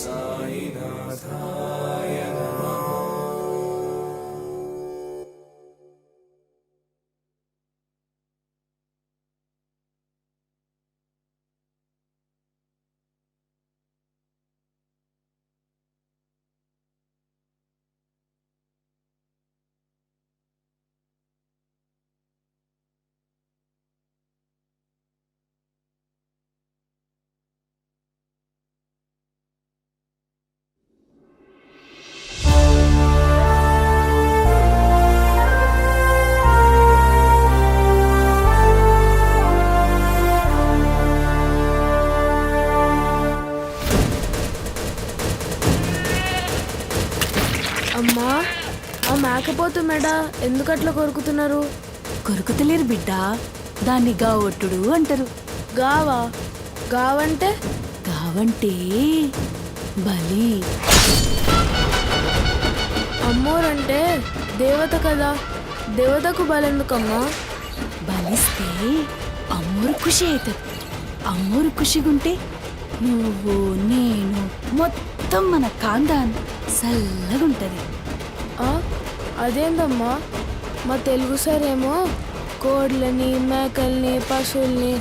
సాయినాథాయ నమః. అమ్మా, ఆ మేకపోతు మెడ ఎందుకట్లా కొరుకుతున్నారు? కొరుకుతలేరు బిడ్డ, దాన్ని గావొట్టుడు అంటారు. గావా? గావంటే? గావంటే బలి. అమ్మోరంటే దేవత కదా, దేవతకు బలెందుకమ్మా? బలిస్తే అమ్మోరు ఖుషి అవుతుంది. అమ్మోరు ఖుషిగుంటే నువ్వు నేను మొత్తం మన కాందాన్ చల్లగుంటది. అదేందమ్మా, మా తెలుగు సారేమో కోడ్లని, మేకల్ని, పశువుల్ని,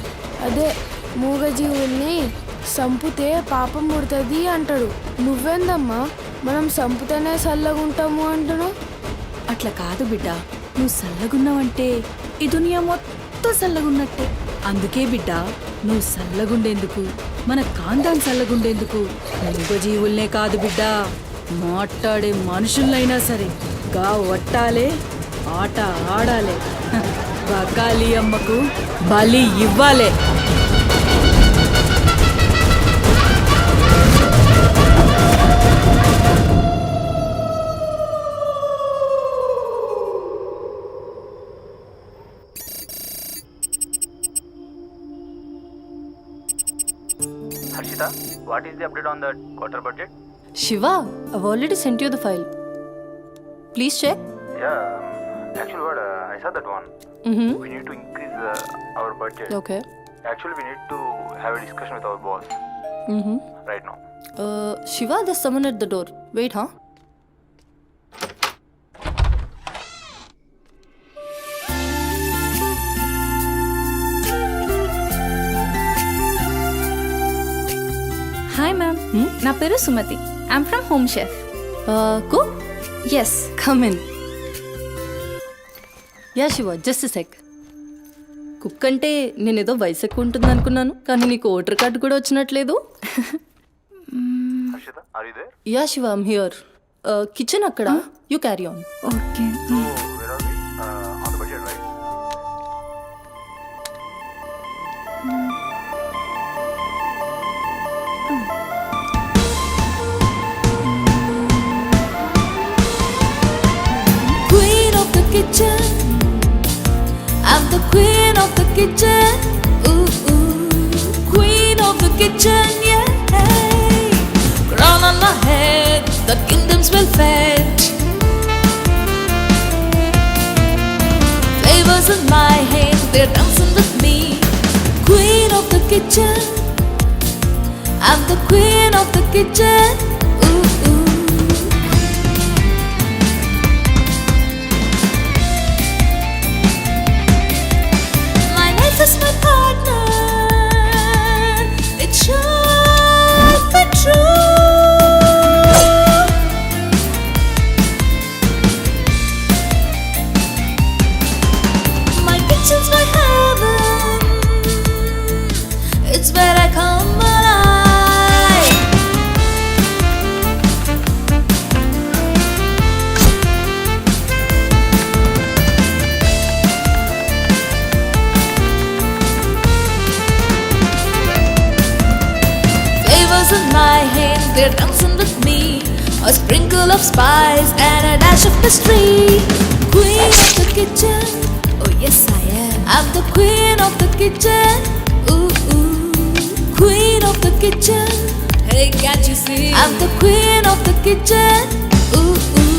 అదే మూగజీవుల్ని సంపుతే పాపం పుడుతుంది అంటాడు. నువ్వేందమ్మా మనం సంపుతేనే చల్లగుంటాము అంటున్నావు? అట్లా కాదు బిడ్డ, నువ్వు చల్లగున్నావంటే ఈ దునియా మొత్తం చల్లగున్నట్టే. అందుకే బిడ్డ, నువ్వు చల్లగుండేందుకు, మన కాందాన్ చల్లగుండేందుకు మూగజీవుల్నే కాదు బిడ్డ, మాట్లాడే మనుషులైనా సరే గా వట్టాలే, ఆట ఆడాలే, బకాలి అమ్మకు బలి ఇవ్వాలే. Harshita, what is the update on the quarter budget? Shiva, I've already sent you the file. Please check. Yeah, actually what, I saw that one. We need to increase our budget. Okay. Actually we need to have a discussion with our boss right now. Shiva, there's someone at the door. Wait, huh? Hi ma'am, నా పేరు Sumathi. I'm from Home Chef. Cook? Yes, come in. Yeah Shiva, just sec. Cook అంటే నేనేదో వయసు ఎక్కువ ఉంటుంది అనుకున్నాను, కానీ నీకు ఓటర్ కార్డు కూడా వచ్చినట్లేదు. Harshita, are you there? Yeah Shiva, I'm here. Kitchen అక్కడ, you carry on. Okay. So where are we? On the budget, right? Queen of the kitchen, I'm the queen of the kitchen. Ooh, ooh. Queen of the kitchen, yeah. Crown on my head, the kingdom's well fed. Flavors in my hand, they're dancing with me. Queen of the kitchen, I'm the queen of the kitchen. Ooh, ooh. My life is my partner, it should be true. My kitchen's my heaven, it's where I come alive. Flavors in my hand, they're dancing with me. A sprinkle of spice and a dash of mystery. Queen of the kitchen, oh yes I am. I'm the queen of the kitchen. Ooh, ooh. Queen of the kitchen, hey, can't you see? I'm the queen of the kitchen. Ooh, ooh.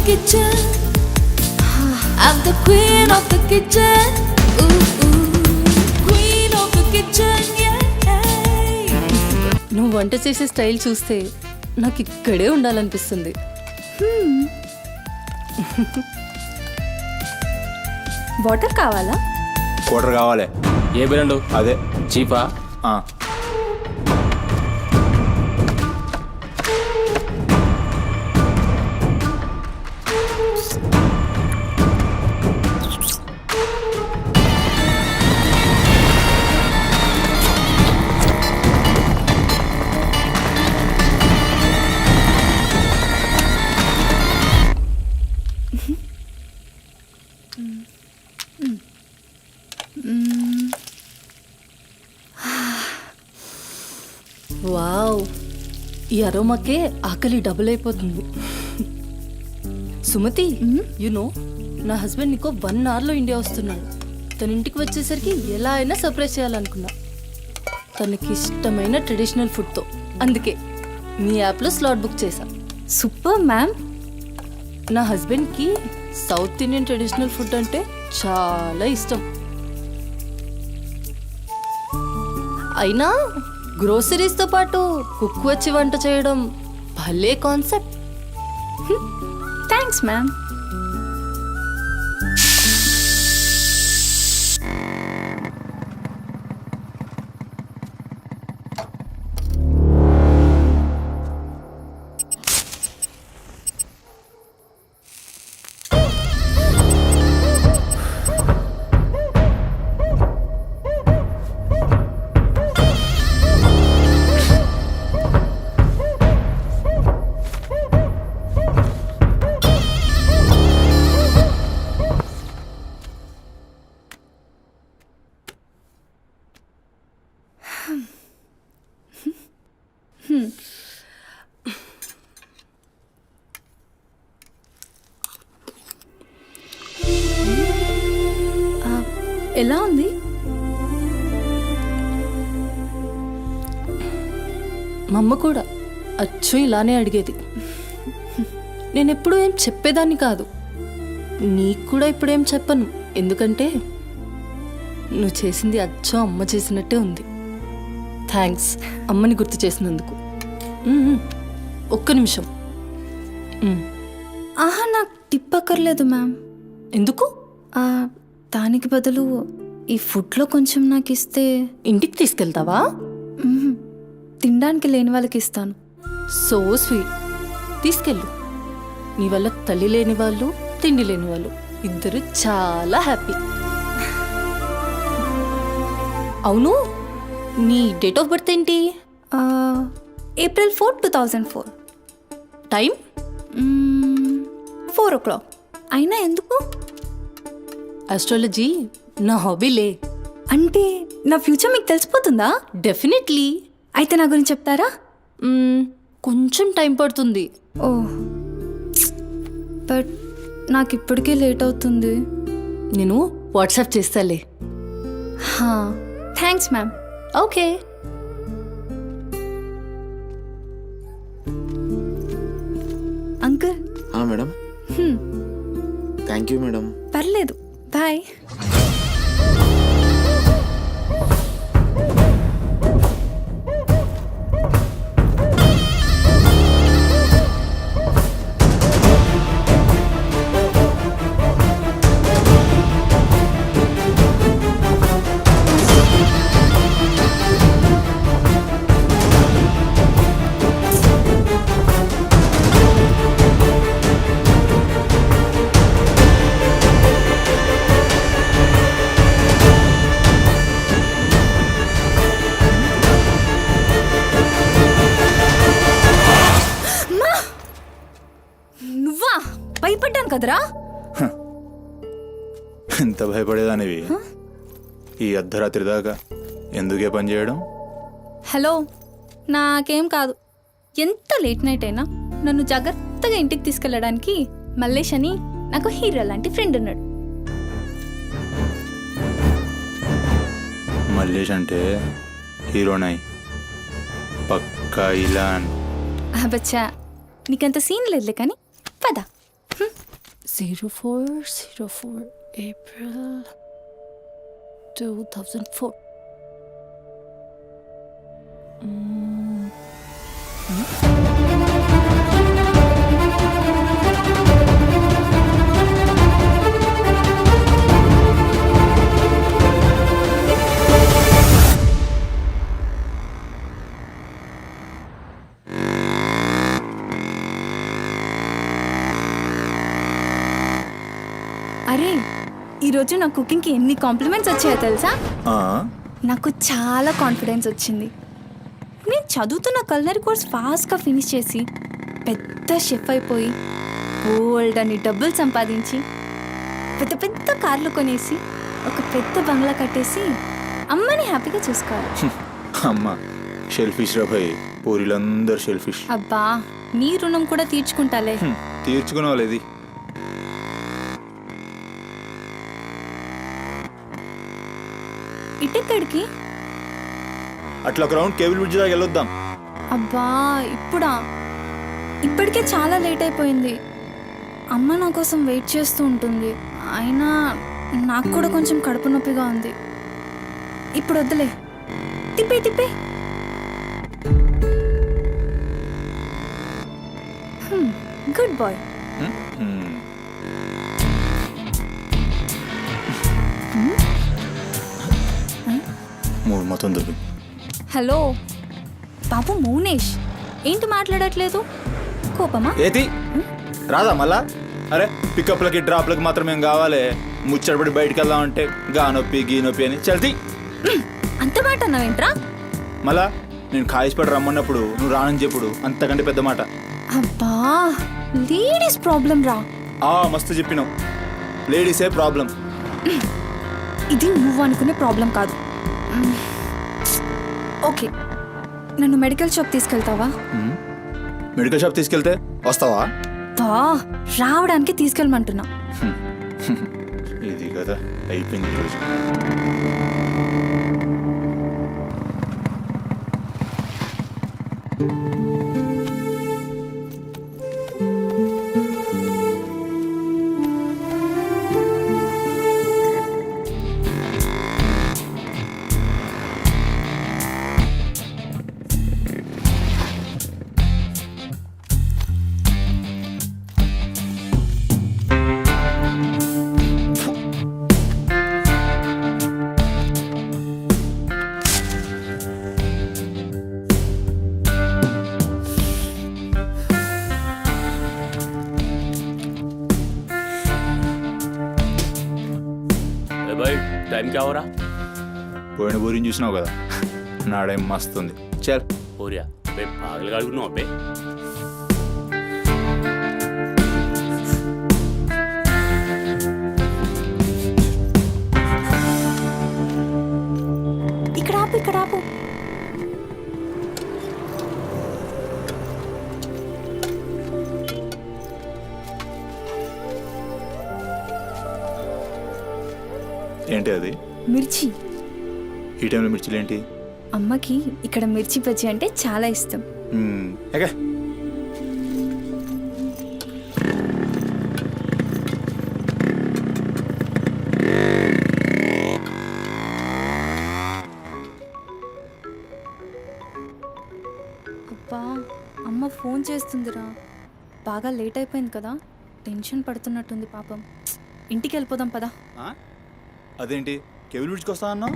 kitchen. I'm the queen of the kitchen. Ooh, ooh. Queen of the kitchen, yeah. నువ్వు వంట చేసే style చూస్తే నాకు ఇక్కడే ఉండాలనిపిస్తుంది. Water కావాలా? Quarter కావాలి. ఏ brand? అదే చీపా? ఆ. వావ్, ఈ అరోమాకే ఆకలి డబుల్ అయిపోతుంది. సుమతి, నో నా హస్బెండ్ నీకో 1 అవర్లో ఇండియా వస్తున్నాడు. తన ఇంటికి వచ్చేసరికి ఎలా అయినా సర్ప్రైజ్ చేయాలనుకున్నా, తనకి ఇష్టమైన ట్రెడిషనల్ ఫుడ్తో. అందుకే మీ యాప్లో స్లాట్ బుక్ చేశా. Super ma'am. నా హస్బెండ్కి సౌత్ ఇండియన్ ట్రెడిషనల్ ఫుడ్ అంటే చాలా ఇష్టం. అయినా గ్రోసరీస్తో పాటు కుక్ వచ్చి వంట చేయడం భలే కాన్సెప్ట్. Thanks ma'am. ఎలా ఉంది? మా అమ్మ కూడా అచ్చు ఇలానే అడిగేది. నేనెప్పుడు ఏం చెప్పేదాన్ని కాదు, నీకు కూడా ఇప్పుడేం చెప్పను. ఎందుకంటే నువ్వు చేసింది అచ్చో అమ్మ చేసినట్టే ఉంది. థ్యాంక్స్ అమ్మని గుర్తు చేసినందుకు. ఒక్క నిమిషం. ఆహా, నాకు టిప్ అక్కర్లేదు మ్యామ్. ఎందుకు? దానికి బదులు ఈ ఫుడ్లో కొంచెం నాకు ఇస్తే. ఇంటికి తీసుకెళ్తావా? తినడానికి లేని వాళ్ళకి ఇస్తాను. So sweet. తీసుకెళ్ళు. నీ వల్ల తల్లి లేని వాళ్ళు, తిండి లేని వాళ్ళు ఇద్దరు చాలా హ్యాపీ. అవును, నీ డేట్ ఆఫ్ బర్త్ ఏంటి? April 4, 2004. టైం? 4 o'clock. అయినా ఎందుకు? ఆస్ట్రాలజీ నా హాబీలే. అంటే నా ఫ్యూచర్ మీకు తెలిసిపోతుందా? డెఫినెట్లీ. అయితే నా గురించి చెప్తారా? కొంచెం టైం పడుతుంది. ఓహ్, బట్ నాకు ఇప్పటికే లేట్ అవుతుంది. నేను వాట్సాప్ చేస్తాలే. Thanks ma'am. Okay. Uncle. Madam. Thank you madam. పర్లేదు, బాయ్. నువ్వా? భయపడ్డాను కదరా. ఎంత భయపడేదానివి ఈ అర్ధరాత్రి దాకా? ఎందుకే పని చేయడం? హలో, నాకేం కాదు. ఎంత లేట్ నైట్ అయినా నన్ను జాగ్రత్తగా ఇంటికి తీసుకెళ్ళడానికి మల్లేష్ అని నాకు హీరో లాంటి ఫ్రెండ్ ఉన్నాడు. మల్లేష్ అంటే హీరోనై పక్కా ఇలాన్. బచ్చా, నీకంత సీన్ లేదులే కానీ పద. 0404 April 2004. అరే ఈరోజు నా కుకింగ్కి ఎన్ని కాంప్లిమెంట్స్ వచ్చాయో తెలుసా? ఆ, నాకు చాలా కాన్ఫిడెన్స్ వచ్చింది. నేను చదువుతున్న కల్నరీ కోర్స్ ఫాస్ట్గా ఫినిష్ చేసి పెద్ద షెఫ్ అయిపోయి ఓల్డ్ అని డబ్బులు సంపాదించి పెద్ద పెద్ద కార్లు కొనేసి ఒక పెద్ద బంగ్లా కట్టేసి అమ్మని హ్యాపీగా చూసుకోవాలి. అమ్మ షెల్ఫిష్ రా భయ్, పూరిలందరూ షెల్ఫిష్. అబ్బా నీ రుణం కూడా తీర్చుకుంటాలే. తీర్చుకునే వాళ్ళది. ఇటెక్కడికి? అట్లా ఒక రౌండ్ కేబుల్ బ్రిడ్జ్ దాకా వెళ్ళొద్దాం. అబ్బా ఇప్పుడా? ఇప్పటికే చాలా లేట్ అయిపోయింది. అమ్మ నా కోసం వెయిట్ చేస్తూ ఉంటుంది. అయినా నాకు కూడా కొంచెం కడుపు నొప్పిగా ఉంది. ఇప్పుడు వద్దులే, తిప్పే తిప్పే. Good bye. మూడు మొత్తం దొరికి. హలో బాబు మౌనేష్, ఏంటి మాట్లాడట్లేదు? కోపమా? ఏది రాదా మళ్ళా? అరే పికప్లకి డ్రాప్లకి మాత్రం ఏం కావాలి, ముచ్చటపడి బయటికి వెళ్దామంటే గా నొప్పి గీ నొప్పి అని చల్తీ. అంత మాట అన్నావేంట్రా? మళ్ళా నేను కాయిస్పడి రమ్మన్నప్పుడు నువ్వు రానని చెప్పుడు అంతకంటే పెద్ద మాట. అబ్బా లేడీస్ ప్రాబ్లం రా. మస్తు చెప్పినావు, లేడీసే ప్రాబ్లం. ఇది నువ్వు అనుకునే ప్రాబ్లం కాదు. ఓకే, నన్ను మెడికల్ షాప్ తీసుకెళ్తావా? మెడికల్ షాప్ తీసుకెళ్తే వస్తావా? రావడానికి తీసుకెళ్ళమంటున్నా. ఇది కదా అయిపోయింది ఈరోజు. भाई टाइम क्या हो रहा? పోయిన బోరిని చూసినావు కదా, నాడేం మస్తుంది. చల్ हो रहा बे पागल गाड़ी को पे ఇక్కడ ఆపు, ఇక్కడ ఆపు. ఏంటి అది? మిర్చి. ఈ టైంలో మిర్చిలు ఏంటి? అమ్మకి ఇక్కడ మిర్చి బజ్జీ అంటే చాలా ఇష్టం. ఓకే. అబ్బా అమ్మ ఫోన్ చేస్తుందిరా. బాగా లేట్ అయిపోయింది కదా, టెన్షన్ పడుతున్నట్టుంది పాపం. ఇంటికి వెళ్ళిపోదాం పదా. అదేంటి కేబుల్ బ్రిడ్జ్కి వస్తా అన్నావు?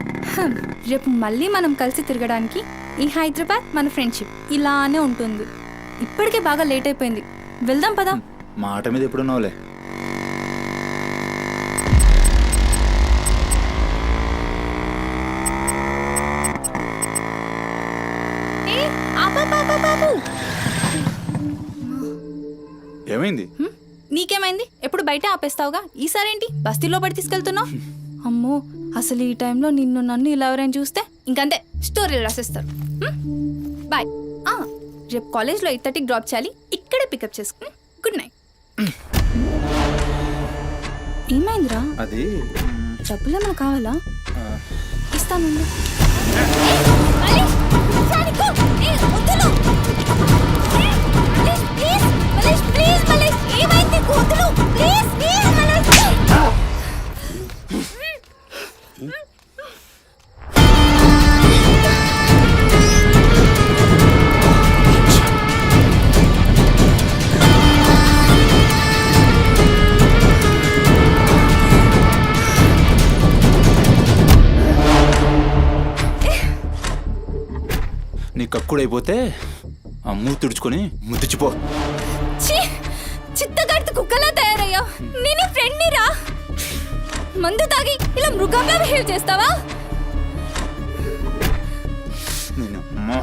రేపు మళ్ళీ మనం కలిసి తిరగడానికి ఈ హైదరాబాద్ మన ఫ్రెండ్షిప్ ఇలానే ఉంటుంది. ఇప్పటికే బాగా లేట్ అయిపోయింది, వెళ్దాం పదా. మాట మీద ఎప్పుడున్నావులే. ఏమైంది? నీకేమైంది? ఎప్పుడు బయట ఆపేస్తావుగా, ఈసారేంటి బస్తీలో పడి తీసుకెళ్తున్నావు? అమ్మో అసలు ఈ టైంలో నిన్ను నన్ను ఇలా ఎవరైనా చూస్తే ఇంకంతే, స్టోరీలు రాసేస్తారు. బాయ్. రేపు కాలేజ్లో 8:30కి డ్రాప్ చేయాలి, ఇక్కడే పికప్ చేసుకుని. Good night. ఏమైందిరా? అది డబ్బులు ఏమైనా కావాలా? ఇస్తాను. ప్లీజ్ కక్కుడైపోతే ఆ మూతి తుడుచుకొని ముద్దుచిపో. ఛీ! చిత్తగాడితో కుక్కలా తయారయ్యా. నేను ఫ్రెండ్ని రా. మందు తాగి ఇలా మృగంగా బిహేవ్ చేస్తావా? నేను అమ్మా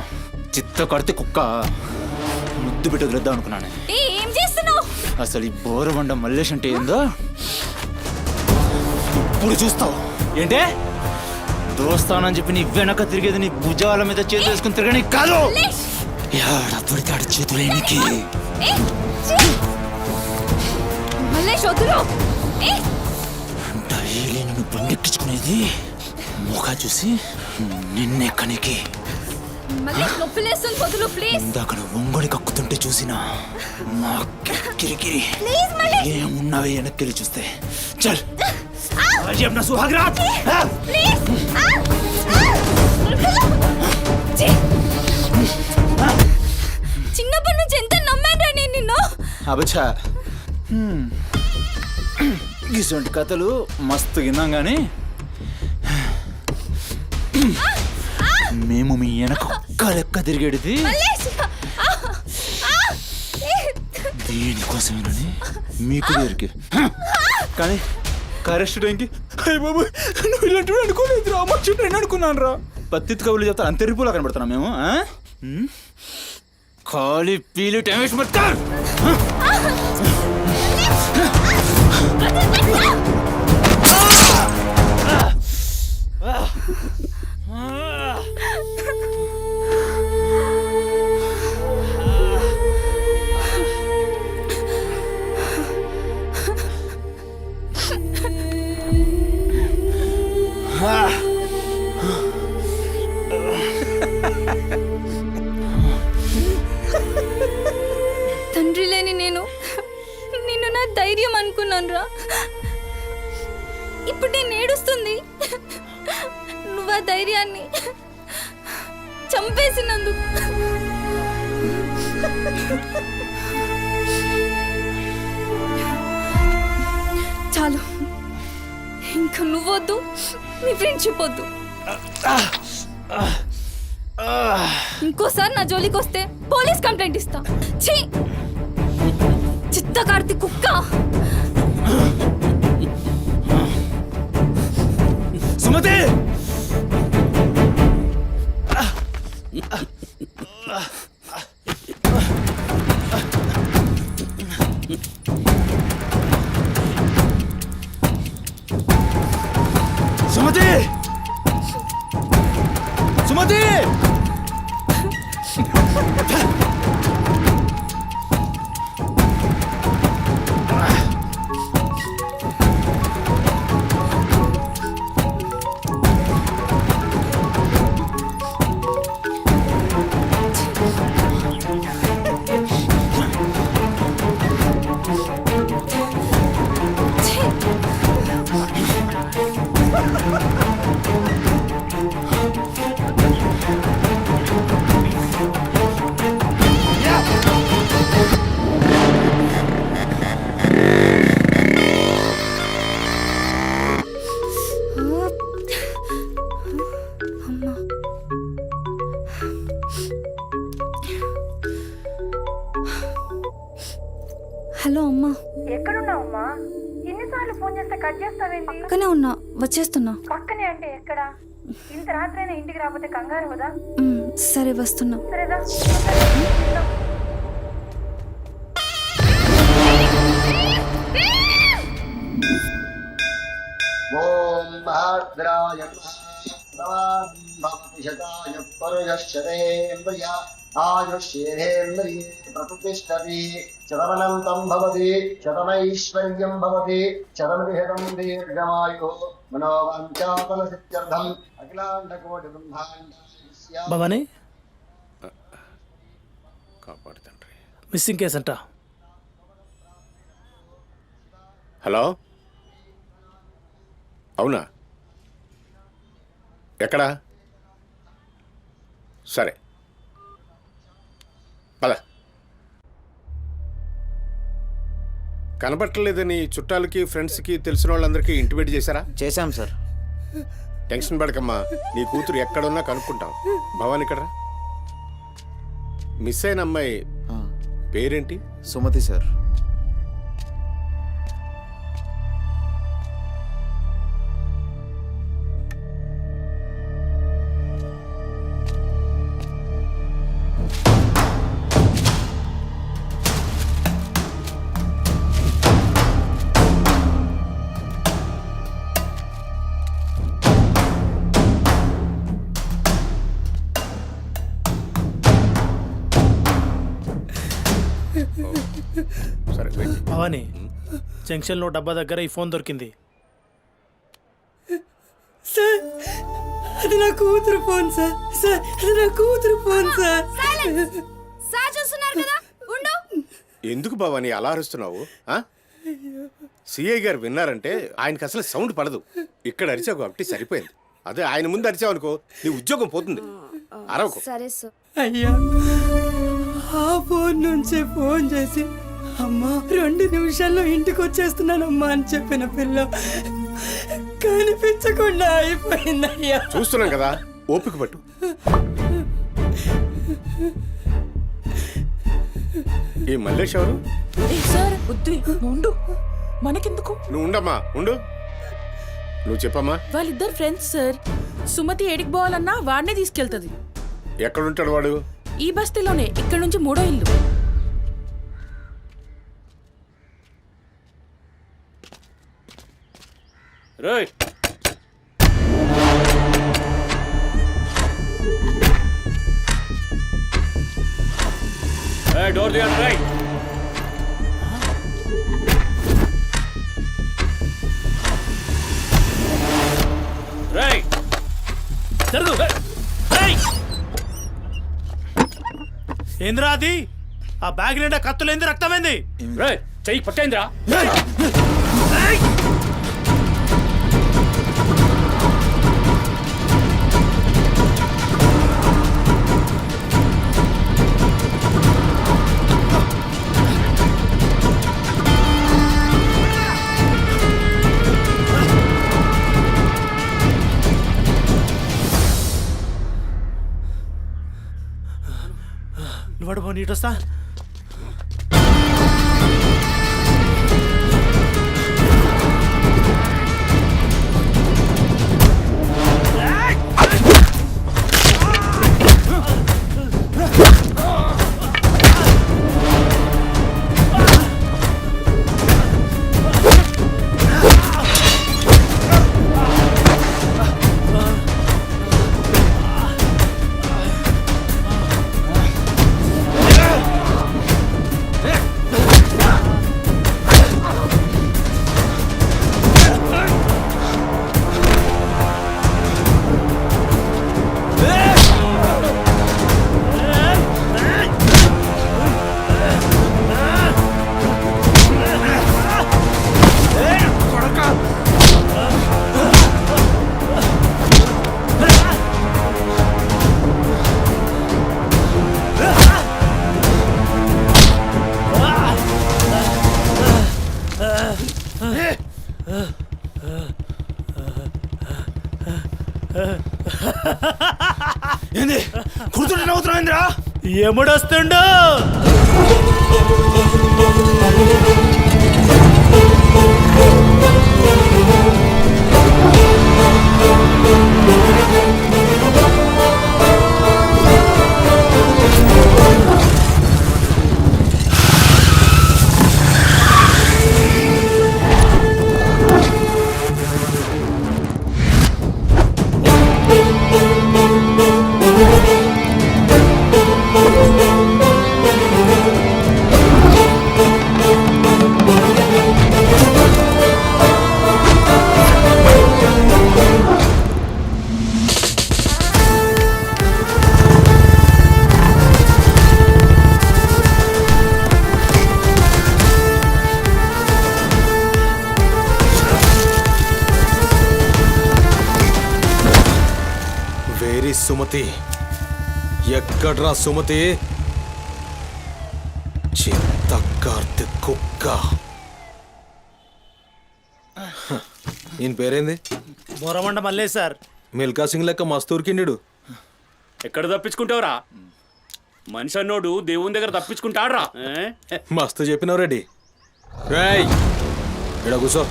చిత్త కడితే కుక్క ముద్దు పెట్టి వదిలేద్దాం అనుకున్నాను. ఏం చేస్తున్నావు? అసలు ఈ బోరబండ మల్లేష్ అంటే ఏందో ఇప్పుడు చూస్తావు. ఏంటే దోస్తానని చెప్పి నీ వెనక తిరిగేది నీ భుజాల మీద చేతులు వేసుకుని తిరగని కాదు. యాడ పడితే ఆడ చేతులేనికి. మల్లేష్ వదులు. డైలీ నన్ను బండెక్కించుకునేది ముఖ చూసి నిన్నెక్కనికి. మల్లేష్ నొప్పిలేస్తుంది, వదులు ప్లీజ్. ఇందాక నువ్వు ఒంగొని కక్కుతుంటే చూసినా మా కిరికిరి ప్లీజ్ మల్లేష్. ఏమున్నావే వెనక్కి చూస్తే చల్ అజయ్ నా సుహాగ్రాత్. ప్లీజ్. చిన్నప్పటి నుంచి ఎంత నమ్మాను నేను నిన్ను. అబచ్చా ఇటువంటి కథలు మస్తు విన్నాం కానీ మేము మీ వెనక ఒక్క లెక్క తిరిగేది మల్లేష్. దీనికోసమేనని మీకు దొరికి కానీ కరెక్ట్ టైంకి అయ్య బాబు నువ్వు ఇలాంటివి అనుకోలేదు రా. మా చుట్టూ నేను అనుకున్నాను రా. పత్తిత్ కబుర్లు చెప్తాను అంత రిపులా కనబడుతున్నాం మేము. ఖాళీ పీలి టైం వేస్ట్ మత్ కర్. తండ్రి లేని నేను నిన్ను నా ధైర్యం అనుకున్నాను రా. ఇప్పుడు నేను ఏడుస్తుంది. నువ్వు ఆ ధైర్యాన్ని చంపేసినందుకు. చాలు, ఇంకా నువ్వొద్దు, నీ ఫ్రెండ్షిప్ వద్దు. ఇంకోసారి నా జోలికి వస్తే పోలీస్ కంప్లైంట్ ఇస్తా. ఛీ! చిత్తకార్తి కుక్క. సుమతి సుమతి సుమతి హలో అమ్మా. ఎక్కడున్నావమ్మా? ఎన్నిసార్లు ఫోన్ చేస్తే కట్ చేస్తావేంటి? పక్కనే ఉన్నా, వచ్చేస్తున్నా. పక్కనే అంటే ఎక్కడ? ఇంత రాత్రైనా ఇంటికి రాకపోతే కంగారు కదా. సరే వస్తున్నా. సరేదా? ఓం మహాద్రాయ శతాయ పరుయశ్చరేంద్రియ ఆయుష్యేంద్రియే ప్రతిష్టతి శతమనంతం భవతి శతమైశ్వర్యం భవతి శతమిహితం దీర్ఘమాయు మనోవాంఛాఫల సిద్ధ్యర్థం అఖిలాండకోటి బ్రహ్మాండ భవానీ కాపాడు తండ్రి. మిస్సింగ్ కేస్ అంట. హలో, అవునా? ఎక్కడా? సరే పద. కనబట్టలేదని చుట్టాలకి ఫ్రెండ్స్కి తెలిసిన వాళ్ళందరికీ ఇంటిమేట్ చేశారా? చేశాం సార్. టెన్షన్ పడకమ్మా, నీ కూతురు ఎక్కడున్నా కనుక్కుంటాం. భవాని ఇక్కడ మిస్ అయిన అమ్మాయి పేరేంటి? సుమతి సార్. సరే వెయిట్. భవాని, జంక్షన్లో డబ్బా దగ్గర ఈ ఫోన్ దొరికింది. సార్ అది నా కూతురు ఫోన్ సార్. సార్ అది నా కూతురు ఫోన్ సార్. సార్ చూస్తున్నారు కదా, ఉండు. ఎందుకు భవాని అలా అరుస్తున్నావు? సిఐ గారు విన్నారంటే ఆయనకి అసలు సౌండ్ పడదు. ఇక్కడ అరిచావు కాబట్టి సరిపోయింది. అదే ఆయన ముందు అరిచావు అనుకో నీ ఉద్యోగం పోతుంది. అరవకు. సరే సార్. అయ్యా, ఆ ఫోన్ నుంచి ఫోన్ చేసి అమ్మా 2 నిమిషాల్లో ఇంటికి వచ్చేస్తున్నానమ్మా అని చెప్పిన పిల్ల కనిపించకుండా అయిపోయిందయ్యా. చూస్తున్నాం కదా, ఓపిక పట్టు. ఈ మల్లేష్ ఎవరు? సార్ ఉండు, మనకెందుకు? నువ్వు ఉండమ్మా, ఉండు. నువ్వు చెప్పమ్మా. వాళ్ళిద్దరు ఫ్రెండ్స్ సార్. సుమతి ఏడికి పోవాలన్నా వాడినే తీసుకెళ్తుంది. ఎక్కడుంటాడు వాడు? ఈ బస్తీలోనే, ఇక్కడ నుంచి 3వ ఇల్లు. రేయ్, డోర్ తీయండి. రైట్, రైట్, జరుగు. ఏంద్రా అది? ఆ బ్యాగ్ నిండా కత్తులేంది, రక్తమైంది? రేయ్, చెయ్యి పట్టేంద్రా. నువ్వు నీటొస్తా. ఏంది కూర్చుంటే నవ్వుతున్నావేంద్రా? ఎముడొస్తుండు? సుమతి ఎక్కడ్రా సుమతి? చిత్తకార్తె కుక్క. ఈయన పేరేంది? బోరమండ మల్లేష్ సార్. మిల్కా సింగ్ లెక్క మస్తూర్కిండు. ఎక్కడ తప్పించుకుంటావురా? మనిషి అన్నోడు దేవుని దగ్గర తప్పించుకుంటాడ్రా. మస్తు చెప్పినావు రెడ్డి. రేయ్ ఇక్కడ కూసో.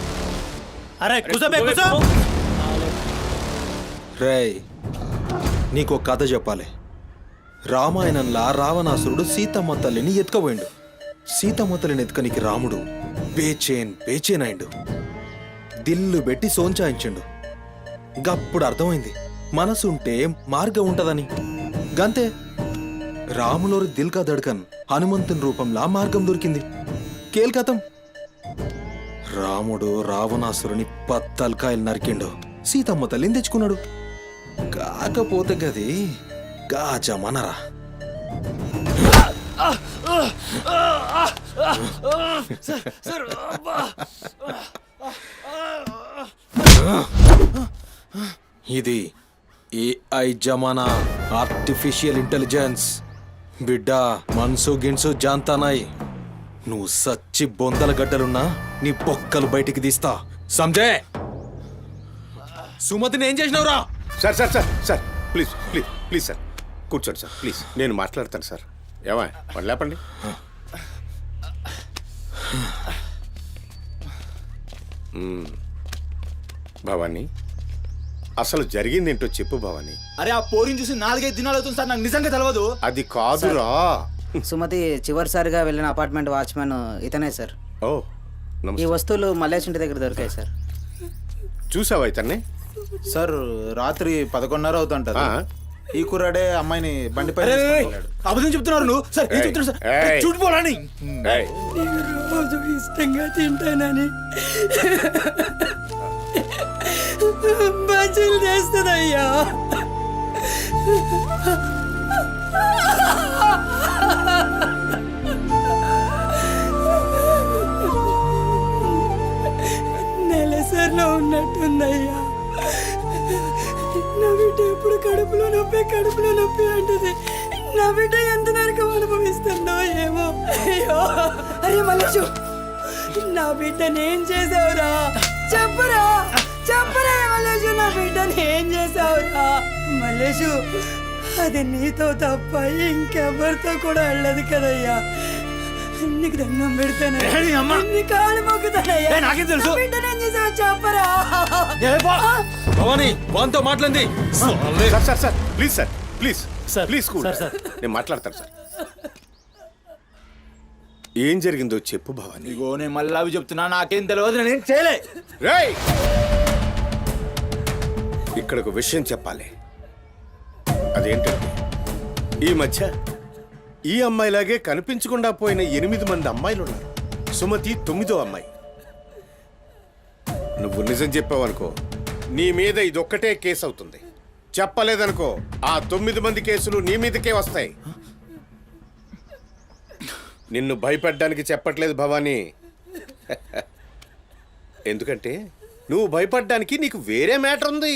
అరే కూసోబే కూసో. రేయ్ నీకు కథ చెప్పాలి. రామాయణంలా రావణాసురుడు సీతమ్మ తల్లిని ఎత్తుకపోయిండు. సీతమ్మ తల్లిని ఎత్తుకనికి రాముడు బేచేన్ అయిండు. దిల్లు పెట్టి సోంచాయించిండు. గప్పుడు అర్థమైంది మనసుంటే మార్గం ఉంటదని. గంతే రాములోరి దిల్ కా దడ్కన్ హనుమంతుని రూపంలా మార్గం దొరికింది. కేల్కతం రాముడు రావణాసురుని పత్తల్కాయలు నరికిండు. సీతమ్మ తల్లిని తెచ్చుకున్నాడు. కాకపోతే గది గాజమనరా. ఇది ఏఐ జమానా, ఆర్టిఫిషియల్ ఇంటెలిజెన్స్. బిడ్డ మనసు గిన్సు జాంతానాయ్. నువ్వు సచ్చి బొందల గడ్డలున్నా నీ బొక్కలు బయటికి తీస్తా. సంజే సుమతిని ఏం చేసినావురా? Sir sir sir sir please please please sir కూర్చోండి సార్ ప్లీజ్. నేను మాట్లాడతాను సార్. ఏమా మరి లేపండి. భవానీ అసలు జరిగిందేంటో చెప్పు భవానీ. అరే ఆ పోరిని చూసి 4-5 దినాలు అవుతుంది సార్. నాకు నిజంగా తెలియదు. అది కాదురా. సుమతి చివరిసారిగా వెళ్ళిన అపార్ట్మెంట్ వాచ్మెన్ ఇతనే సార్. ఓ ఈ నమస్తే. వస్తువులు మల్లేష్ ఇంటి దగ్గర దొరికాయి సార్. చూసావా ఇతన్ని? సార్ రాత్రి 11:30 అవుతుంటది. ఈ కుర్రాడే అమ్మాయిని బండిపై అబద్ధం చెప్తున్నారు నువ్వు. సార్ ఏం చెప్తున్నారు సార్? చూడిపోవాలని ఏయ్, రోజు ఇష్టంగా తింటానని బజ్జీలు చేస్తుందయ్యా. నెలసరిలో ఉన్నట్టుందయ్యా. నా బిడ్డ ఎప్పుడు కడుపులో నొప్పి అంటది. నా బిడ్డ ఎంత నరకం అనుభవిస్తుందో ఏమో. అయ్యో అరే మల్లేషు, నా బిడ్డని ఏం చేసావురా? చెప్పురా మల్లేషు, నా బిడ్డని ఏం చేసావురా? మల్లేషు, అది నీతో తప్ప ఇంకెవరితో కూడా వెళ్ళదు కదయ్యా. నీకు దండం పెడతానయ్యా, నీ కాళ్ళు మొక్కుతానయ్యా. నాకేం తెలుసు? నా బిడ్డని ఏం చేసావు చెప్పరా? భవానీ వాంతో మాట్లాడింది. Sir sir sir please sir please sir, please cool. Sir, sir. నేను మాట్లాడతాను సార్. ఏం జరిగిందో చెప్పు భవానీ. ఇగో నేను మళ్ళీ అవి చెప్తున్నా. నాకేం తెలియదు. నేను చేయలే. రేయ్ ఇక్కడ ఒక విషయం చెప్పాలి. అదేంటంటే ఈ మధ్య ఈ అమ్మాయిలాగే కనిపించకుండా పోయిన 8 మంది అమ్మాయిలు ఉన్నారు. సుమతి 9వ అమ్మాయి. నువ్వు నిజం చెప్పావనుకో నీ మీద ఇదొక్కటే కేసు అవుతుంది. చెప్పలేదనుకో ఆ 9 మంది కేసులు నీ మీదకే వస్తాయి. నిన్ను భయపడ్డానికి చెప్పట్లేదు భవానీ. ఎందుకంటే నువ్వు భయపడ్డానికి నీకు వేరే మ్యాటర్ ఉంది.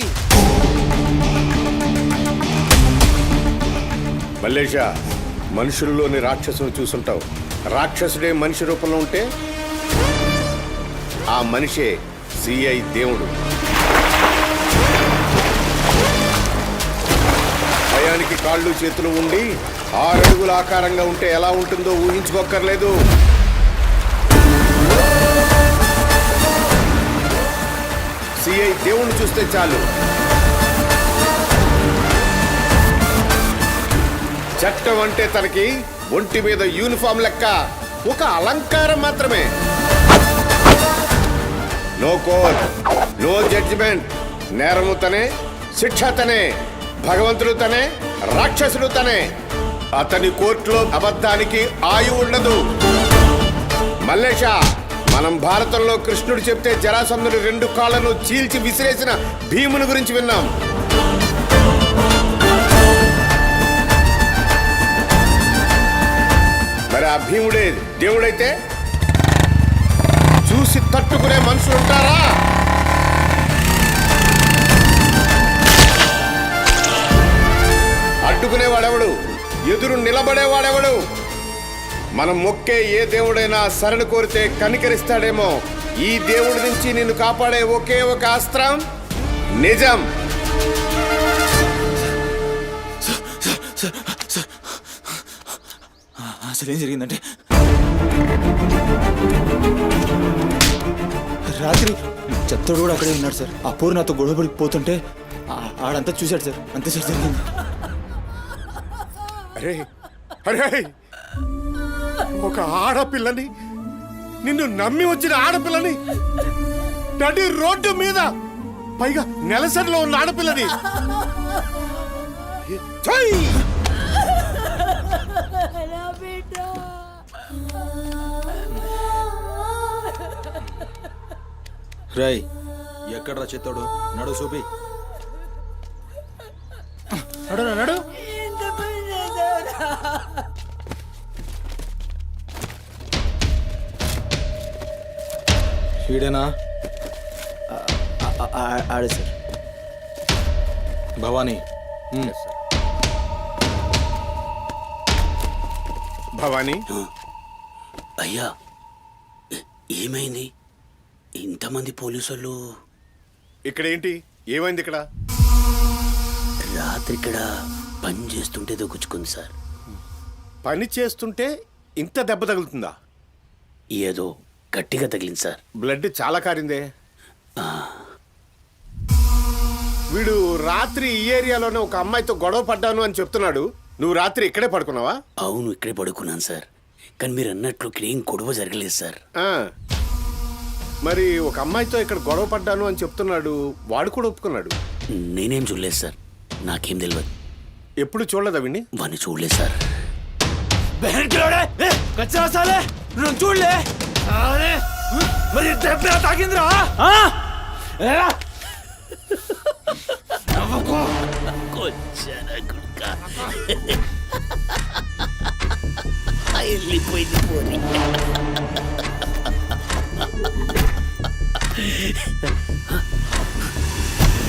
మల్లేషా, మనుషుల్లోని రాక్షసుని చూసుంటావు. రాక్షసుడే మనిషి రూపంలో ఉంటే ఆ మనిషే సిఐ దేవుడు. భయానికి కాళ్ళు చేతులు ఉండి 6 అడుగుల ఆకారంగా ఉంటే ఎలా ఉంటుందో ఊహించుకోక్కర్లేదు. సిఐ దేవుణ్ణి చూస్తే చాలు చట్టం అంటే తనకి ఒంటి మీద యూనిఫామ్ లెక్క ఒక అలంకారం మాత్రమే. No court, no judgement. నేరము తనే, శిక్ష తనే, భగవంతుడు తనే, రాక్షసుడు తనే. అతని కోర్టులో అబద్ధానికి ఆయువు ఉండదు. మల్లేష, మనం భారతంలో కృష్ణుడు చెప్తే జరాసంధుడు 2 కాళ్లను చీల్చి విసిరేసిన భీముని గురించి విన్నాం. మరి ఆ భీముడే దేవుడైతే చూసి తట్టుకునే మనుషులు ఉంటారా? అడ్డుకునేవాడెవడు? ఎదురు నిలబడేవాడెవడు? మనం మొక్కే ఏ దేవుడైనా శరణు కోరితే కనికరిస్తాడేమో. ఈ దేవుడి నుంచి నిన్ను కాపాడే ఒకే ఒక అస్త్రం నిజం. అసలు ఏం జరిగిందంటే రాత్రి చెత్తోడు కూడా అక్కడే ఉన్నాడు సార్. ఆ పోరు నాతో గొడవపడి పోతుంటే ఆడంతా చూశాడు సార్. అంతే సార్ జరిగింది. అరే అరే, ఒక ఆడపిల్లని, నిన్ను నమ్మి వచ్చిన ఆడపిల్లని నడి రోడ్డు మీద, పైగా నెలసరిలో ఉన్న ఆడపిల్లని ఛై! రై ఎక్కడ్రా చెత్తోడు? నడు చూపి. నడు నడు. ఈడేనా? ఆడే సార్. భవానీ. భవానీ, అయ్యా ఏమైంది? ఇంతమంది పోలీసులు ఇక్కడ ఏంటి? ఏమైంది ఇక్కడ? రాత్రి ఇక్కడ పని చేస్తుంటే దొక్కుచుకుంది సార్. పని చేస్తుంటే ఇంత దెబ్బ తగులుతుందా? ఏదో గట్టిగా తగిలింది సార్. బ్లడ్ చాలా కారిందే. వీడు రాత్రి ఈ ఏరియాలోనే ఒక అమ్మాయితో గొడవ పడ్డాను అని చెప్తున్నాడు. నువ్వు రాత్రి ఇక్కడే పడుకున్నావా? అవును, ఇక్కడే పడుకున్నాను సార్. కానీ మీరు అన్నట్లు ఇక్కడ ఏం గొడవ జరగలేదు సార్. మరి ఒక అమ్మాయితో ఇక్కడ గొడవ పడ్డాను అని చెప్తున్నాడు, వాడు కూడా ఒప్పుకున్నాడు. నేనేం చూడలేదు సార్, నాకేం తెలియదు. ఎప్పుడు చూడలేదా విని? వాడిని చూడలేదు సార్. చూడలే మరి దెబ్బ తాకిందిరా. వెళ్ళిపోయింది పోనీ.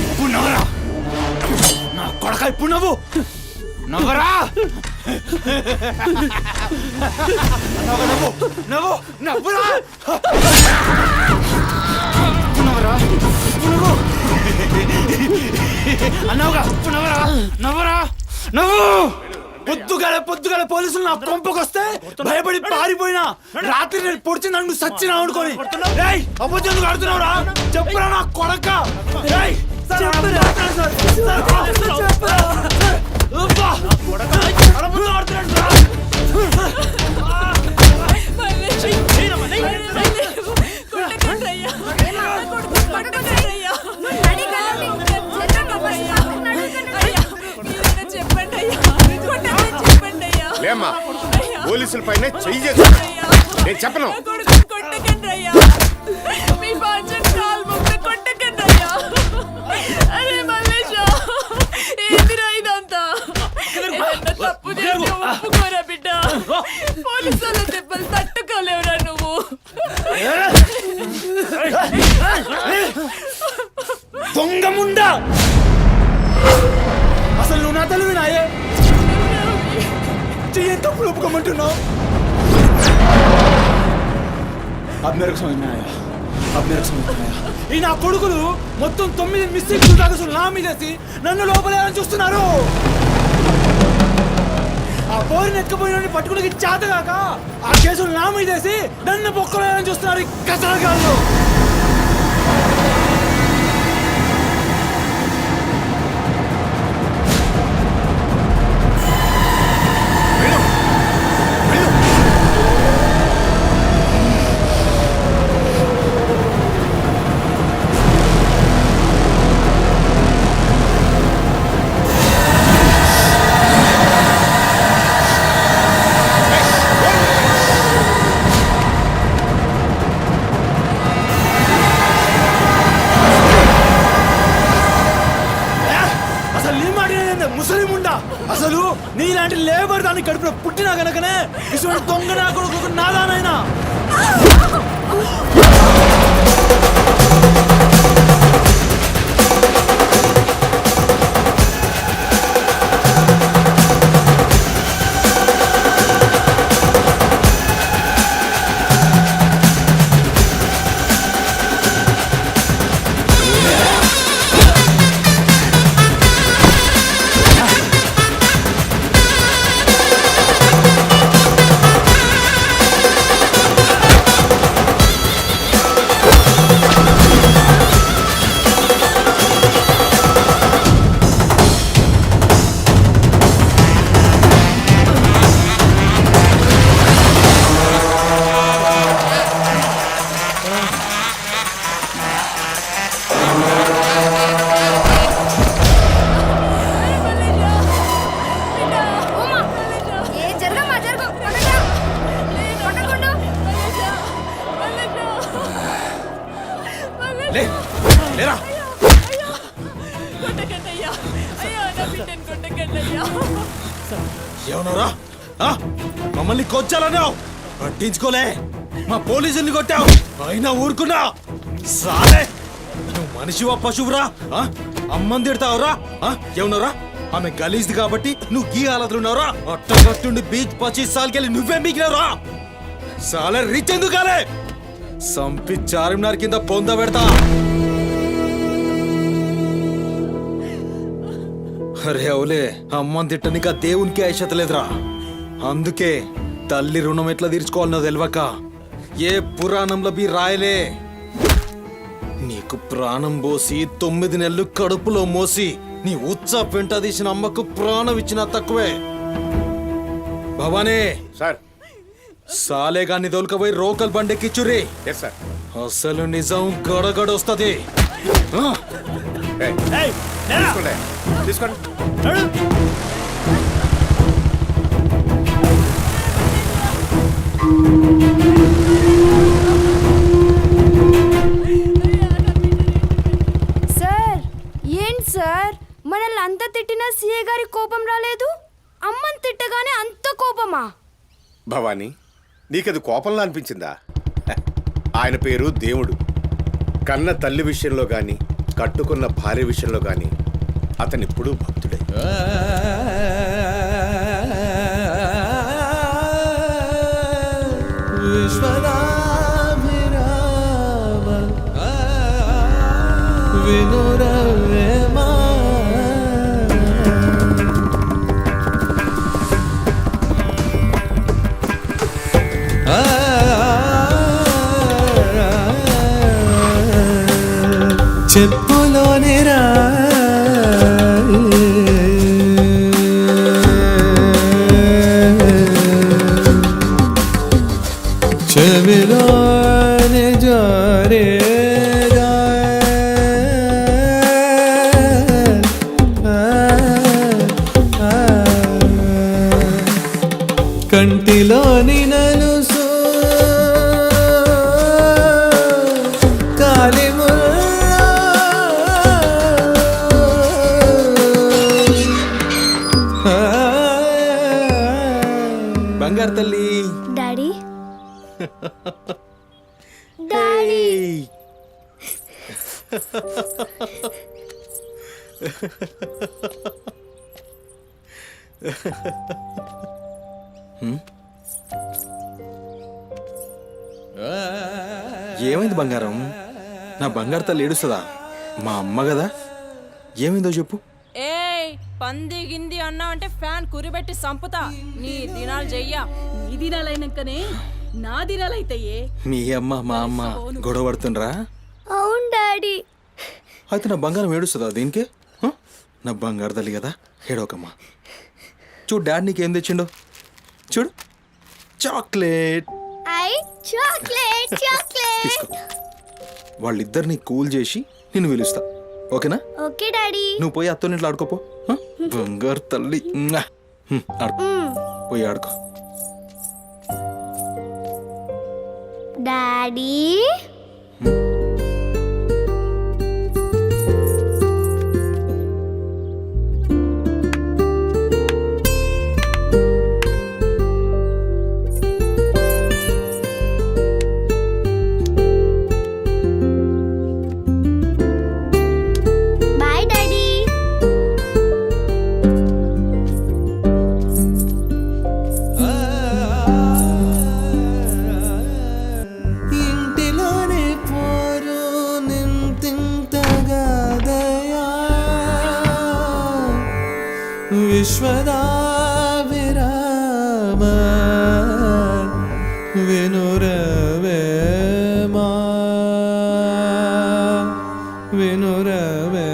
ఇప్పుడు నవ్వరా నా కొడక. ఇప్పుడు నవ్వు నవ్వరా. నవ్వు నవ్వు నవ్వురా. నవ్వరా. నవ్వు అన్నావుగా. నవ్వరా నవ్వరా నవ్వు. పొద్దుగాల పోలీసులు నా కొంపకొస్తే భయపడి పారిపోయినా, రాత్రి నేను పొడిచి నన్ను సచ్చినా అనుకోని అబద్ధం ఆడుతున్నావురా. చెప్పురా నా కొడక. లేమ్మా, పోలీసుల పైన చెయ్యి చేస్తా. నేను చెప్పను. పోలీసుల దెబ్బలు తట్టుకోలేవురా నువ్వు. దొంగముండా, అసలు నువ్వు నా తల్లివి నాయే. చెయ్యి తప్పులు ఒప్పుకోమంటున్నావు. ఈ నా కొడుకులు మొత్తం 9 మిస్టేక్స్ దాకా నా మీదేసి నన్ను లోపలేయాలని చూస్తున్నారు. ఆ పోరిని ఎక్కపోయిన పట్టుకుని చేతగాక ఆ కేసులు నా మీదేసి నన్ను పొక్కలేయాలని చూస్తున్నారు ఈ కసరగాళ్ళు. అసలు నీలాంటి లేబర్ దాన్ని కడుపులో పుట్టినా గనకనే ఇటువంటి దొంగ నా కొడుకు నాదానైనా. లేరా ఏమన్నారా మమ్మల్ని కొచ్చాలన్నావు పట్టించుకోలే మా పోలీసుల్ని కొట్టావు అయినా ఊరుకున్నా సాలే నువ్వు మనిషివా పశువురా అమ్మని తిడతావురా ఏమన్నారా ఆమె గలీజ్ది కాబట్టి నువ్వు గీ హాలతులు ఉన్నావురా అట్టగట్టుండి బీచ్ 25 సార్కెళ్ళి నువ్వే మిగిలినరా సాలే రిచ్ ఎందుకు కాలే సంపి చార్మినార్ కింద పొంద పెడతా అరే అవులే అమ్మని తిట్టనిక దేవునికి ఐషత లేదురా అందుకే తల్లి రుణం ఎట్లా తీర్చుకోవాలనో తెలియక ఏ పురాణంలో బి రాయలే నీకు ప్రాణం పోసి 9 నెలలు కడుపులో మోసి నీ ఉచ్చ పెంట తీసిన అమ్మకు ప్రాణం ఇచ్చినా తక్కువే భవానీ సార్ సాలేగాన్ని తోలుకపోయి రోకల్ బండెక్కిచ్చురి సార్ అసలు నిజం గడగడొస్తుంది తీసుకోండి సార్ ఏంటి సార్ మనల్ని అంత తిట్టినా సీఏ గారి కోపం రాలేదు అమ్మని తిట్టగానే అంత కోపమా? భవానీ నీకది కోపంలా అనిపించిందా ఆయన పేరు దేవుడు కన్న తల్లి విషయంలో గాని కట్టుకున్న భార్య విషయంలో గాని అతనిప్పుడు భక్తుడే చెప్పులోని రా చెవిలోని జారే కంటిలోని నలుసు బంగారు తల్లి డాడీ డాడీ ఏమైంది బంగారం నా బంగారు తల్లి ఏడుస్తుందా మా అమ్మ కదా ఏమైందో చెప్పు ఏయ్ పంది గింది అన్నా అంటే ఫ్యాన్ కురిబెట్టి సంపుతా నీ దినాలు చెయ్యా నీ దినాలైనాకనే నా దినాలైతాయే మీ అమ్మ మా అమ్మ గొడవ పడుతుండ్రా అవును డాడీ అయితే నా బంగారం ఏడుస్తుందా దీనికే నా బంగారు తల్లి కదా ఏడవకమ్మా చూడు డాడీ నీకేం తెచ్చిండో చూడు చాక్లెట్ చాక్లెట్ తీసుకో వాళ్ళిద్దరిని కూల్ చేసి నిన్ను పిలుస్తా ఓకేనా ఓకే డాడీ నువ్వు పోయి అత్తో ఇంట్లో ఆడుకోపో బంగారు తల్లి ఆడుకో పోయి ఆడుకో డాడీ విశ్వదా విరామ వినురవేమా వినురవే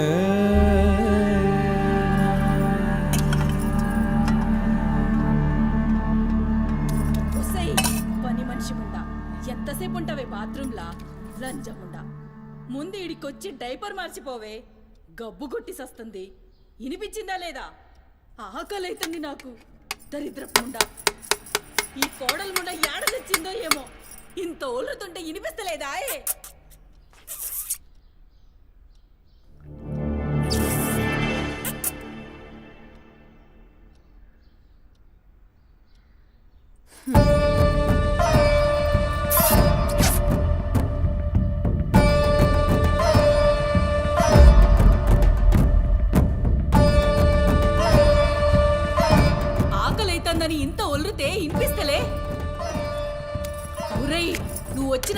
పని మనిషి ఉండా ఎంతసేపు ఉంటావే బాత్రూంలా లంజముండా ముందు ఇడికొచ్చి డైపర్ మార్చిపోవే గబ్బు కొట్టి సస్తుంది వినిపించిందా లేదా ఆకలైతుంది నాకు దరిద్రపుండా ఈ కోడలు ముండ ఏడ తెచ్చిందో ఏమో ఇంత ఓలుతుంటే వినిపిస్తలేదా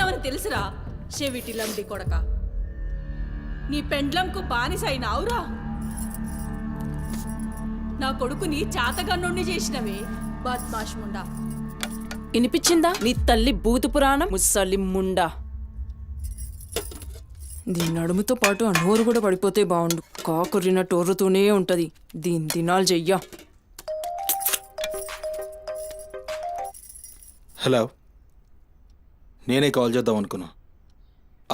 చేస్తున్నావని తెలుసురా చెవిటిలండి కొడక. నీ పెండ్లంకు బానిసైనావురా. నా కొడుకుని చాతగన్నుండి చేసినవే బద్మాష్ ముండా. వినిపించిందా నీ తల్లి భూతు పురాణం ముసలి ముండా? దీని నడుముతో పాటు ఆ నోరు కూడా పడిపోతే బాగుండు. కాకుర్రినట్టు ఒర్రుతూనే ఉంటది. దీని దినాలు చెయ్యా. హలో, నేనే కాల్ చేద్దాం అనుకున్నా.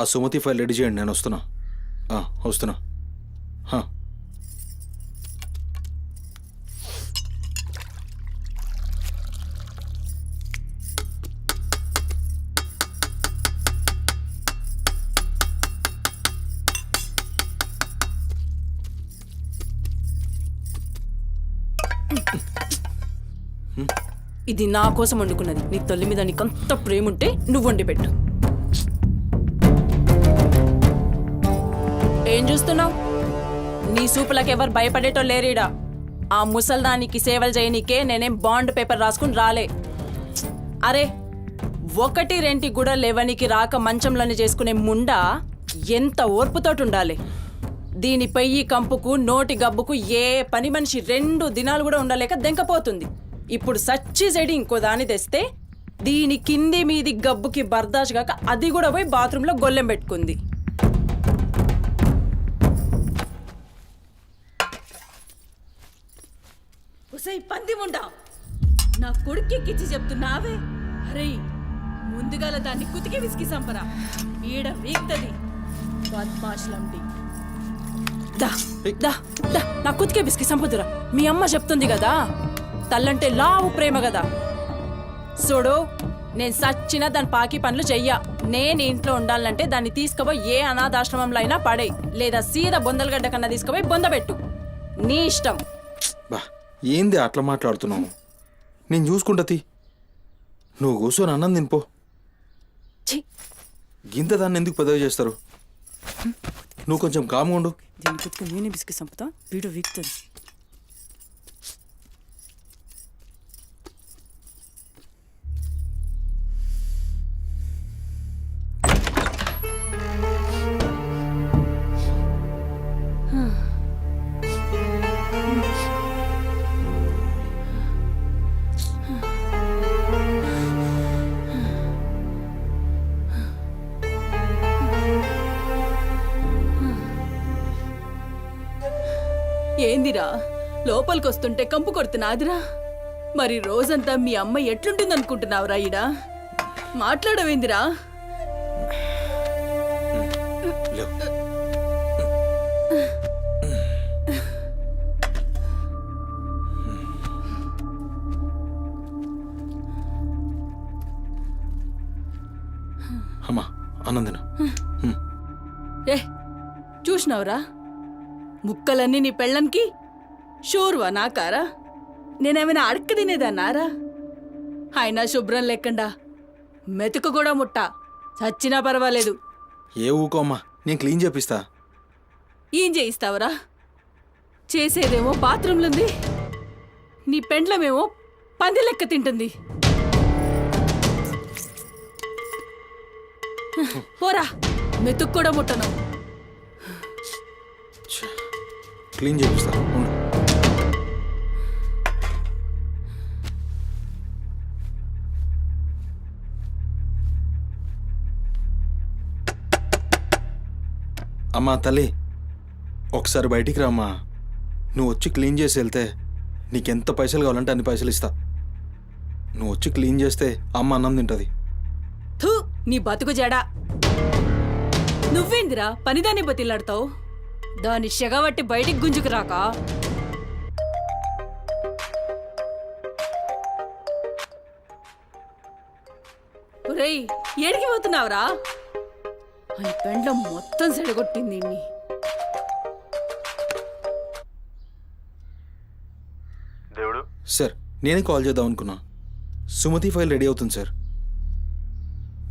ఆ సుమతి ఫైల్ రెడీ చేయండి, నేను వస్తున్నా. వస్తున్నా. ఇది నా కోసం వండుకున్నది. నీ తల్లి మీద నీకంత ప్రేమ ఉంటే నువ్వు వండి పెట్టు. ఏం చూస్తున్నావు? నీ సూపులకు ఎవరు భయపడేటో లేరీడా. ఆ ముసల్దానికి సేవలు చేయనీకే నేనేం బాండ్ పేపర్ రాసుకుని రాలే. అరే, 1-2 కూడా లేవనికి రాక మంచంలోనే చేసుకునే ముండా ఎంత ఓర్పుతోటి ఉండాలి. దీని పెయ్యి కంపుకు నోటి గబ్బుకు ఏ పని మనిషి 2 దినాలు కూడా ఉండలేక దెంకపోతుంది. ఇప్పుడు సచ్చి చెడి ఇంకో దాన్ని తెస్తే దీని కింది మీది గబ్బుకి బర్దాష్ గాక అది కూడా పోయి బాత్రూంలో గొల్లెం పెట్టుకుంది. ఉసై పంది ముండా, నా కొడుక్కిచ్చి చెప్తున్నావే. అరే, ముందుగాల దాన్ని కుతికి విసికి సంపరా. ఈడ వీక్తది బద్మాష్లండి. దా దా దా నా కుతికే బిస్కి సంపుదురా. మీ అమ్మ చెప్తుంది కదా, తల్లంటే లావు ప్రేమ కదా. చూడు, నేను సచ్చిన దాని పాకి పనులు చెయ్యా. నేను ఇంట్లో ఉండాలంటే దాన్ని తీసుకుపోయి ఏ అనాథాశ్రమంలో అయినా పడే, లేదా సీదా బొందలగడ్డ కన్నా తీసుకుపోయి బొందబెట్టు. నీ ఇష్టం. బా, ఏంది అట్లా మాట్లాడుతున్నావు? నేను చూసుకుంటా. నువ్వు కూర్చొని అన్నం తినిపో. గింత దాన్ని ఎందుకు పెద్దగా చేస్తారు? నువ్వు కొంచెం కామ్గా ఉండు. దీని కుతికి నేనే బిస్కి సంపుతా, వీడు వీక్తుంది. ఏందిరా లోపలికొస్తుంటే కంపు కొడుతున్నాదిరా? మరి రోజంతా మీ అమ్మ ఎట్లుంటుందనుకుంటున్నావురా? ఈడ మాట్లాడవేందిరా? అమ్మా, ఆనందన ఏ చూసినావురా? ముక్కలన్నీ నీ పెళ్ళన్కి షూర్వా నాకారా? నేనేమైనా అడక్క తినేదన్నారా? అయినా శుభ్రం లేకుండా మెతుకు కూడా ముట్ట. చచ్చినా పర్వాలేదు. ఏ ఊకోమ్మా, నేను క్లీన్ చేపిస్తా. ఏం చేయిస్తావురా? చేసేదేమో బాత్రూంలుంది, నీ పెండ్లమేమో పంది లెక్క తింటుంది. పోరా, మెతుకు కూడా ముట్టను. క్లీన్ చేపిస్తా, ఉండు. అమ్మా తల్లి, ఒకసారి బయటికి రామ్మా. నువ్వు వచ్చి క్లీన్ చేసి వెళ్తే నీకెంత పైసలు కావాలంటే అన్ని పైసలు ఇస్తా. నువ్వు వచ్చి క్లీన్ చేస్తే అమ్మ అన్నం తింటుంది. థూ, నీ బతుకు జడా. నువ్వేందిరా పనిదాన్ని బతిలాడతావు? దాని షెగబట్టి బయటికి గుంజుకు రాక. ఒరేయ్, ఏడికి పోతున్నావురా? అని పెండ్లం మొత్తం సెడగొట్టింది. దేవుడు సార్, నేనే కాల్ చేద్దాం అనుకున్నా. సుమతి ఫైల్ రెడీ అవుతుంది సార్.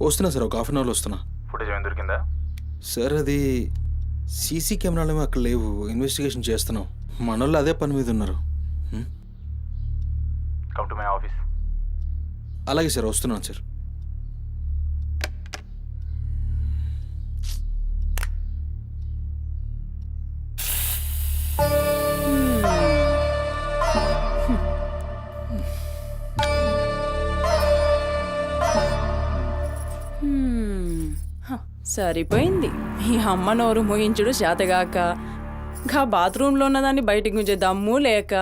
వస్తున్నా సార్, ఒక 1/2 అవర్లో వస్తున్నా. ఫుటేజ్ ఏమైనా దొరికిందా? సార్, అది సీసీ కెమెరాలేమో అక్కడ లేవు. ఇన్వెస్టిగేషన్ చేస్తున్నాం. మనోళ్ళు అదే పని మీద ఉన్నారు. Come to my office. అలాగే సార్, వస్తున్నాను సార్. సరిపోయింది మీ అమ్మ నోరు మోయించుడు చేతగాక గా బాత్రూంలో ఉన్నదాన్ని బయటికి గుంజే దమ్ము లేక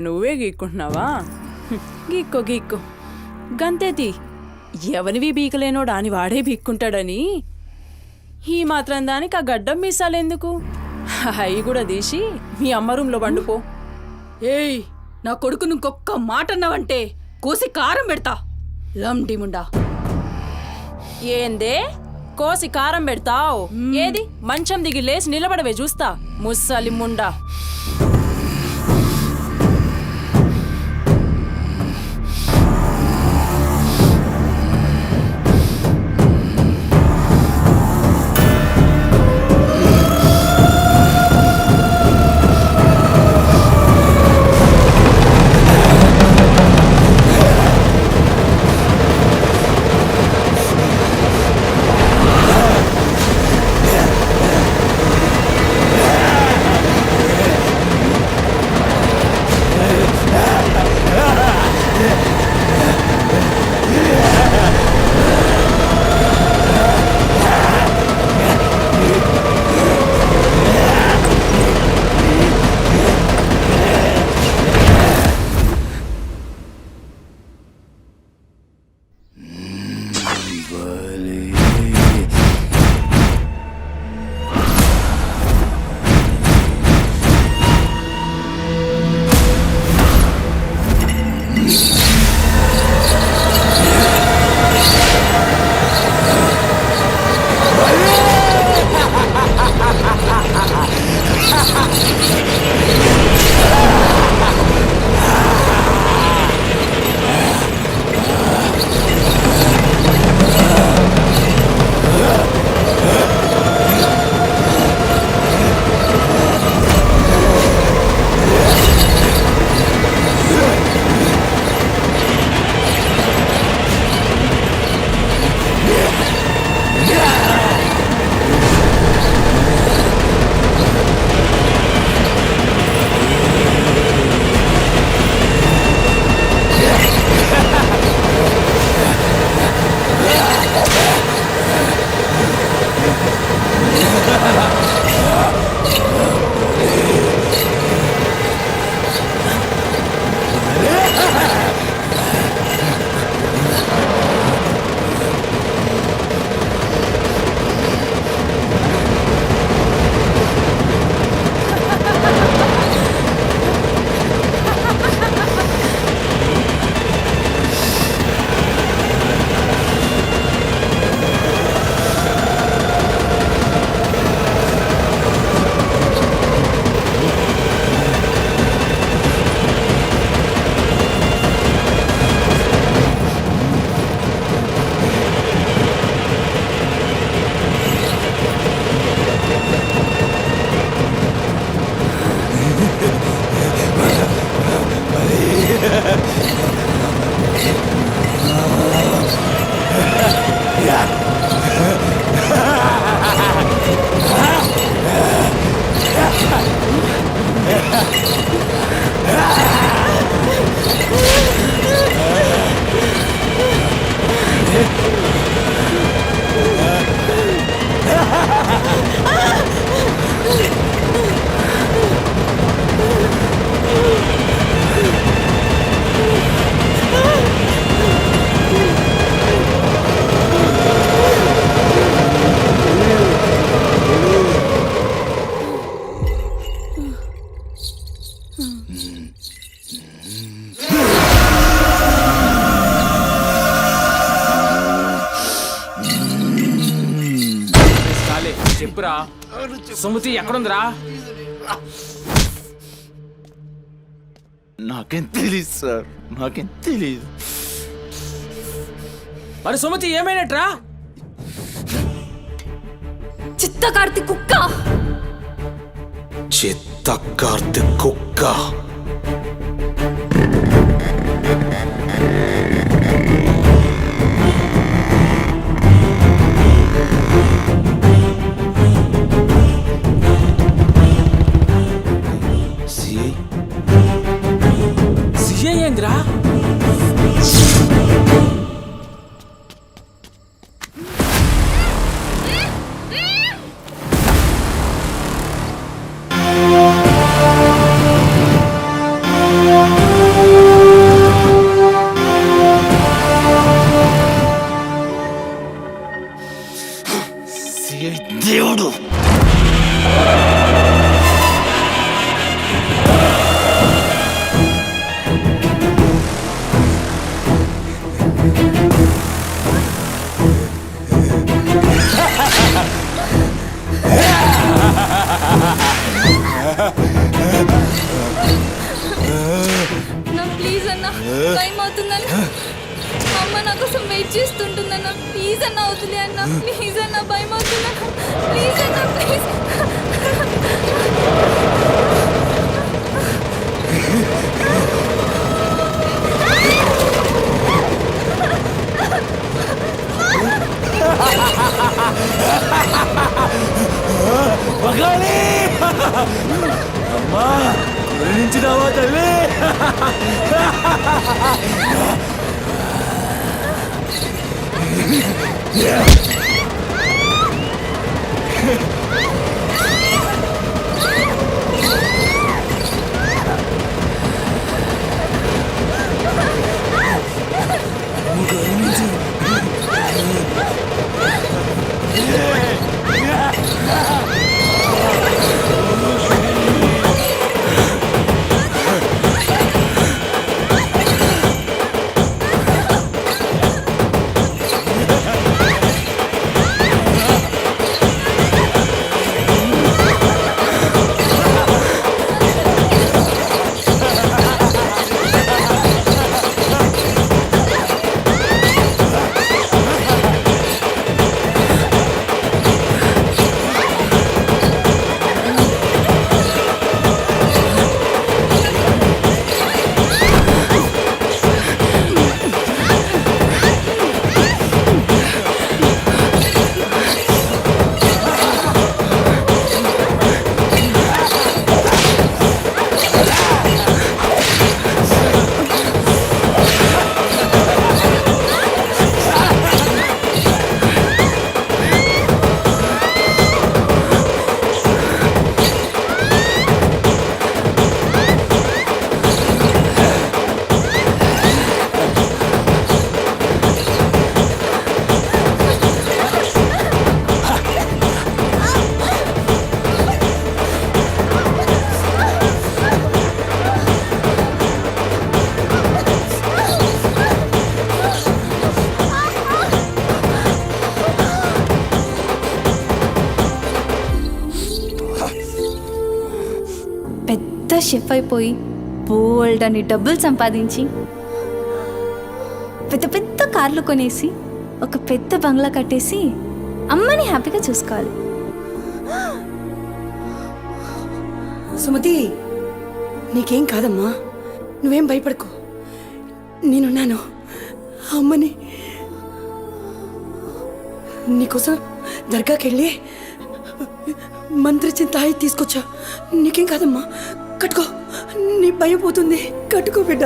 నువ్వే గీక్కుంటున్నావా గీక్కో గీక్కో గంతేతి ఎవరివి బీకలేనోడా అని వాడే బీక్కుంటాడని ఈ మాత్రం దానికి ఆ గడ్డం మీసాలెందుకు అవి కూడా తీసి మీ అమ్మ రూమ్లో వండుకో. ఏయ్ నా కొడుకు ఇంకొక్క మాట అన్నావంటే కోసి కారం పెడతా లండిముండా. ఏందే కోసి కారం పెడతావు? ఏది మంచం దిగి లేచి నిలబడవే చూస్తా ముస్సలి ముండా. చెప్పురా సుమతి ఎక్కడుందిరా? నాకేం తెలీదు సార్, నాకేం తెలీదు. మరి సుమతి ఏమైనట్రా? చిత్తకార్తి కుక్క, చిత్తకార్తి కుక్క. ఏంద్రా? దేవుడు. నా ప్లీజ్ అన్న, టైం అవుతుందని అమ్మ నా కోసం వెయిట్ చేస్తుంటుందన్న. ప్లీజ్ అన్న వదిలే అన్న, ప్లీజ్ అన్న, భయం అవుతుందన్న. ప్లీజ్ అన్న, ప్లీజ్. అమ్మా గురించినావా తల్లి? షెఫ్ అయిపోయి బోల్డ్ అని డబ్బులు సంపాదించి పెద్ద పెద్ద కార్లు కొనేసి ఒక పెద్ద బంగ్లా కట్టేసి అమ్మని హ్యాపీగా చూసుకోవాలి. సుమతి, నీకేం కాదమ్మా, నువ్వేం భయపడకు, నేనున్నాను. అమ్మని నీకోసం దర్గాకి వెళ్ళి మంత్రిచ్చిన తాయి తీసుకొచ్చా. నీకేం కాదమ్మా, కట్టుకో, నీ భయం పోతుంది. కట్టుకో బిడ్డ.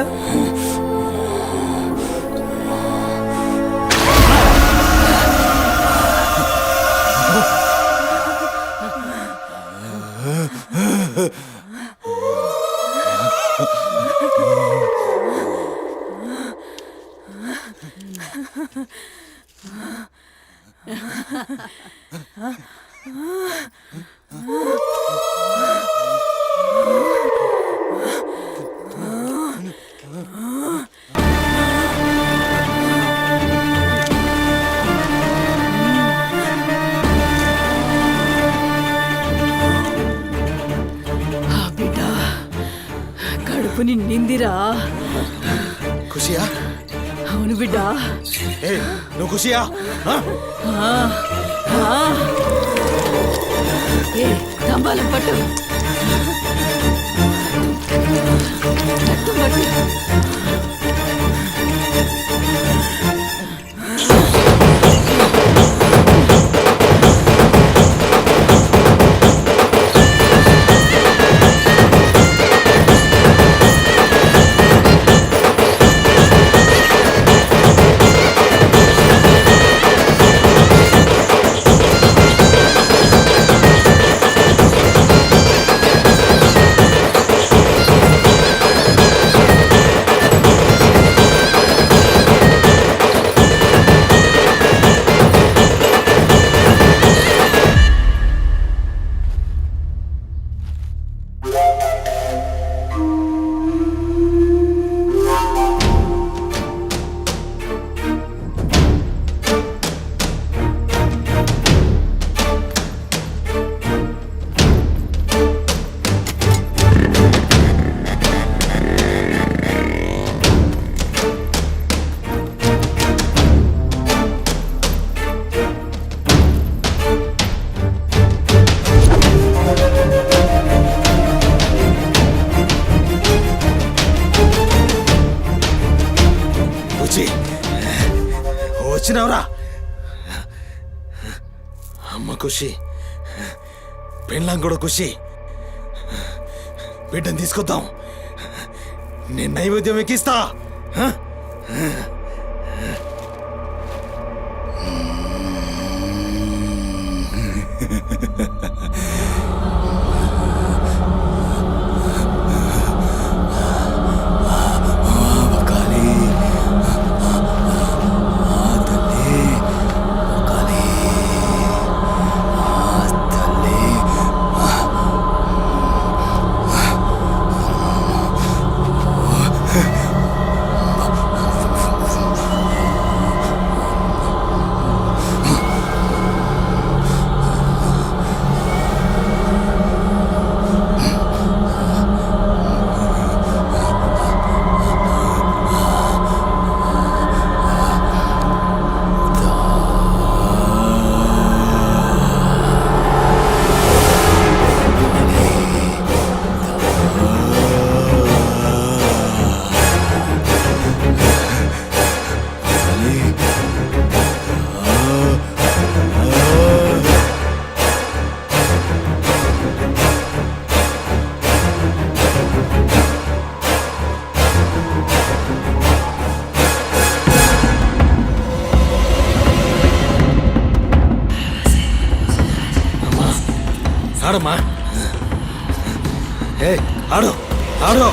కడుపు నిండిందిరా. ఖుషియా? అవును బిడ్డ. నువ్వు ఖుషియా? తంబాలం పట్టు. వచ్చినావురా అమ్మ ఖుషి పెళ్ళాం కూడా ఖుషి బిడ్డను తీసుకొద్దాం నేను నైవేద్యం ఎక్కిస్తా ఆడమ్మా ఏ ఆడు ఆడు